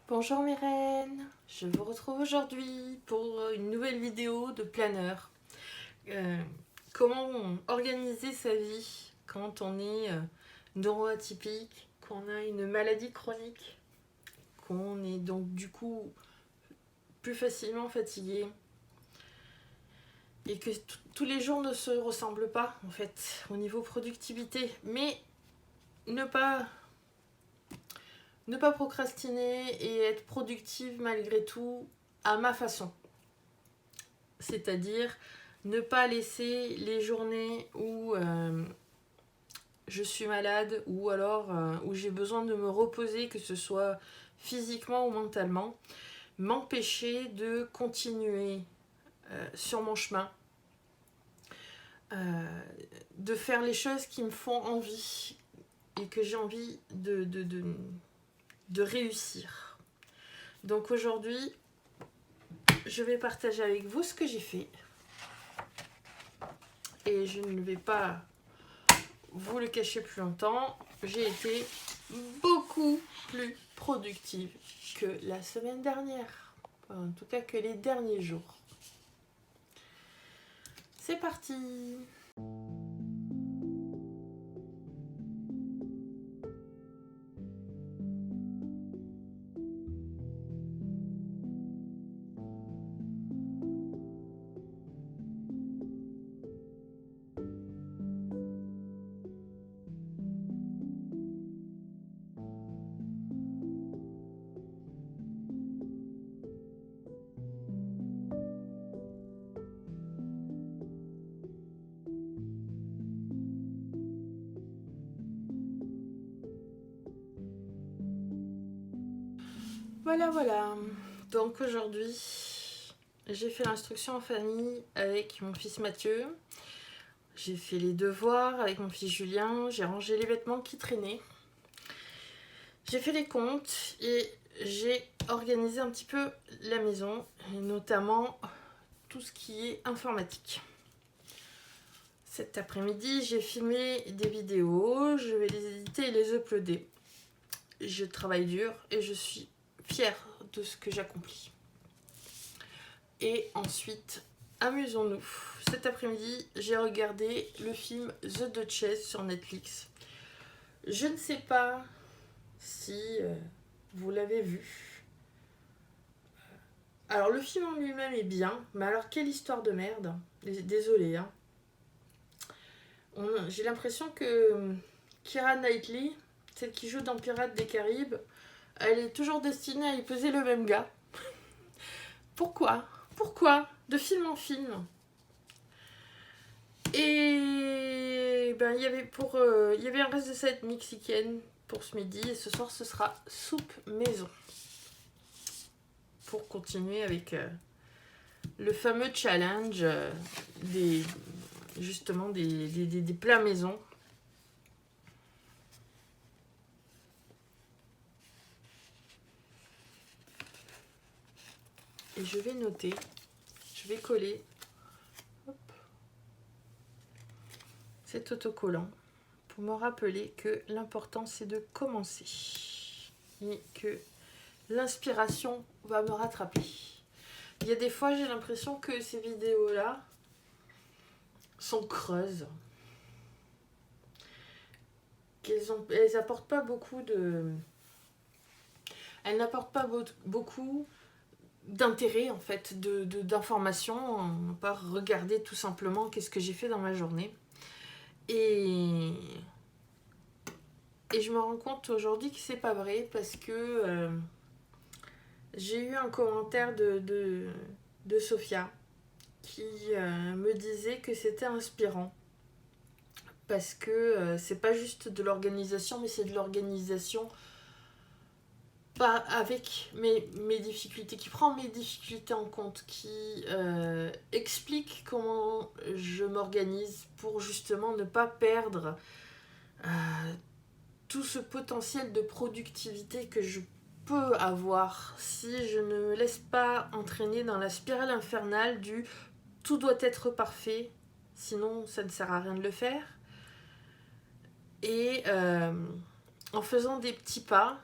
Bonjour mes reines, je vous retrouve aujourd'hui pour une nouvelle vidéo de planeur. Euh, comment organiser sa vie quand on est neuroatypique, qu'on a une maladie chronique, qu'on est donc du coup plus facilement fatigué et que tous les jours ne se ressemblent pas en fait au niveau productivité, mais ne pas procrastiner et être productive malgré tout à ma façon. C'est-à-dire ne pas laisser les journées où je suis malade ou alors où j'ai besoin de me reposer, que ce soit physiquement ou mentalement, m'empêcher de continuer sur mon chemin, de faire les choses qui me font envie et que j'ai envie de réussir. Donc aujourd'hui, je vais partager avec vous ce que j'ai fait. Et je ne vais pas vous le cacher plus longtemps. J'ai été beaucoup plus productive que la semaine dernière. Enfin, en tout cas que les derniers jours. C'est parti! Voilà. Donc aujourd'hui, j'ai fait l'instruction en famille avec mon fils Mathieu. J'ai fait les devoirs avec mon fils Julien. J'ai rangé les vêtements qui traînaient. J'ai fait les comptes et j'ai organisé un petit peu la maison, et notamment tout ce qui est informatique. Cet après-midi, j'ai filmé des vidéos, je vais les éditer et les uploader. Je travaille dur et je suis fière de ce que j'accomplis. Et ensuite, amusons-nous. Cet après-midi, j'ai regardé le film The Duchess sur Netflix. Je ne sais pas si vous l'avez vu. Alors, le film en lui-même est bien, mais alors, quelle histoire de merde. Désolée, hein. J'ai l'impression que Keira Knightley, celle qui joue dans Pirates des Caraïbes, elle est toujours destinée à épouser le même gars. Pourquoi de film en film. Et ben il y avait un reste de cette mexicaine pour ce midi et ce soir ce sera soupe maison. Pour continuer avec le fameux challenge des plats maison. Et je vais noter, je vais coller cet autocollant pour me rappeler que l'important c'est de commencer et que l'inspiration va me rattraper. Il y a des fois j'ai l'impression que ces vidéos là sont creuses, elles apportent pas beaucoup elles n'apportent pas beaucoup d'intérêt en fait, d'informations, on peut regarder tout simplement qu'est-ce que j'ai fait dans ma journée. Et je me rends compte aujourd'hui que c'est pas vrai parce que j'ai eu un commentaire de Sophia qui me disait que c'était inspirant parce que c'est pas juste de l'organisation mais c'est de l'organisation pas avec mes difficultés, qui prend mes difficultés en compte, qui explique comment je m'organise pour justement ne pas perdre tout ce potentiel de productivité que je peux avoir si je ne me laisse pas entraîner dans la spirale infernale du tout doit être parfait, sinon ça ne sert à rien de le faire. Et en faisant des petits pas,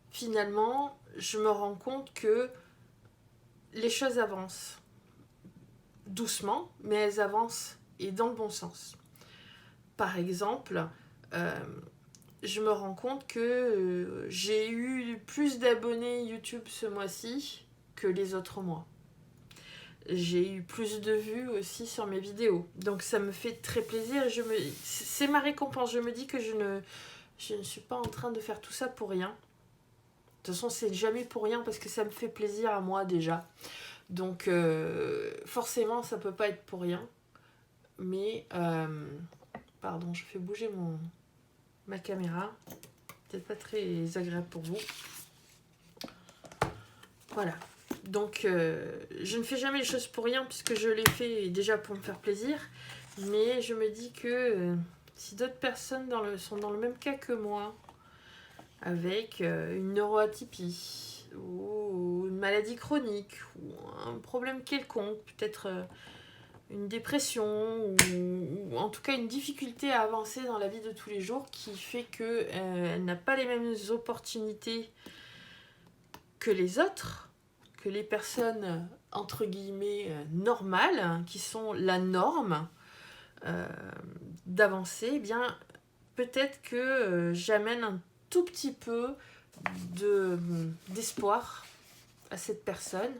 finalement, je me rends compte que les choses avancent doucement, mais elles avancent et dans le bon sens. Par exemple, je me rends compte que j'ai eu plus d'abonnés YouTube ce mois-ci que les autres mois. J'ai eu plus de vues aussi sur mes vidéos. Donc ça me fait très plaisir. C'est ma récompense. Je me dis que je ne suis pas en train de faire tout ça pour rien. De toute façon, c'est jamais pour rien parce que ça me fait plaisir à moi déjà. Donc forcément, ça peut pas être pour rien. Mais, pardon, je fais bouger ma caméra. Peut-être pas très agréable pour vous. Voilà. Donc, je ne fais jamais les choses pour rien puisque je les fais déjà pour me faire plaisir. Mais je me dis que si d'autres personnes sont dans le même cas que moi, avec une neuroatypie ou une maladie chronique ou un problème quelconque, peut-être une dépression ou en tout cas une difficulté à avancer dans la vie de tous les jours qui fait qu'elle n'a pas les mêmes opportunités que les autres, que les personnes entre guillemets normales, qui sont la norme d'avancer, eh bien peut-être que j'amène un tout petit peu d'espoir à cette personne,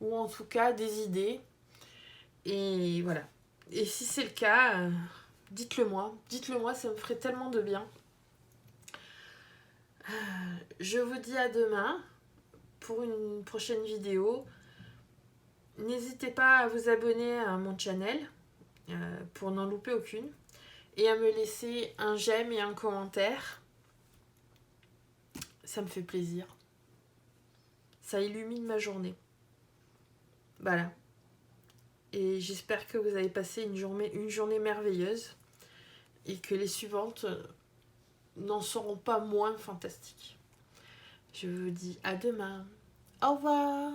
ou en tout cas des idées. Et voilà. Et si c'est le cas, dites-le moi. Dites-le moi, ça me ferait tellement de bien. Je vous dis à demain pour une prochaine vidéo. N'hésitez pas à vous abonner à mon channel pour n'en louper aucune. Et à me laisser un j'aime et un commentaire. Ça me fait plaisir. Ça illumine ma journée. Voilà. Et j'espère que vous avez passé une journée merveilleuse et que les suivantes n'en seront pas moins fantastiques. Je vous dis à demain. Au revoir.